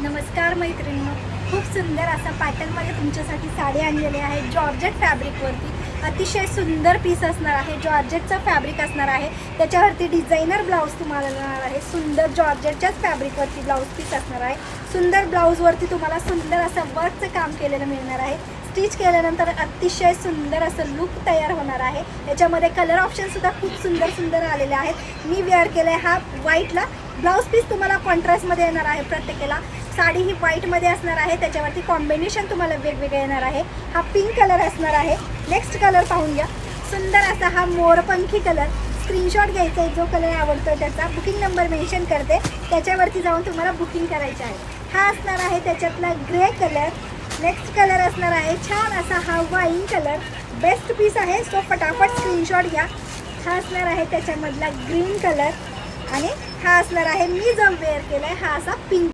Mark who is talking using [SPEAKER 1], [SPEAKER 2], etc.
[SPEAKER 1] नमस्कार मैत्रिणींनो, खूप सुंदर असा पॅटर्नमध्ये तुमच्यासाठी साडी आणलेली आहे. जॉर्जेट फॅब्रिकवरती अतिशय सुंदर पीस असणार आहे. जॉर्जेटचा फॅब्रिक असणार आहे, त्याच्यावरती डिझायनर ब्लाऊज तुम्हाला मिळणार आहे. सुंदर जॉर्जेटच्याच फॅब्रिकवरती ब्लाऊज पीस असणार आहे. सुंदर ब्लाऊजवरती तुम्हाला सुंदर असं वर्कचं काम केलेलं मिळणार आहे. स्टिच केल्यानंतर अतिशय सुंदर असं लुक तयार होणार आहे. याच्यामध्ये कलर ऑप्शनसुद्धा खूप सुंदर सुंदर आलेले आहेत. मी वेअर केलं आहे हा व्हाईटला. ब्लाऊज पीस तुम्हाला कॉन्ट्रास्टमध्ये येणार आहे. प्रत्येकाला साडी ही व्हाईटमध्ये असणार आहे, त्याच्यावरती कॉम्बिनेशन तुम्हाला वेगवेगळे येणार आहे. हा पिंक कलर असणार आहे. नेक्स्ट कलर पाहून घ्या. सुंदर असा हा मोरपंखी कलर. स्क्रीनशॉट घ्यायचा आहे, जो कलर आवडतो त्याचा. बुकिंग नंबर मेन्शन करते, त्याच्यावरती जाऊन तुम्हाला बुकिंग करायचं आहे. हा असणार आहे त्याच्यातला ग्रे कलर. नेक्स्ट कलर असणार आहे छान असा हा वाईन कलर. बेस्ट पीस आहे, सो फटाफट स्क्रीनशॉट घ्या. हा असणार आहे त्याच्यामधला ग्रीन कलर आणि हा असणार आहे मी जो वेअर केला आहे हा असा पिंक.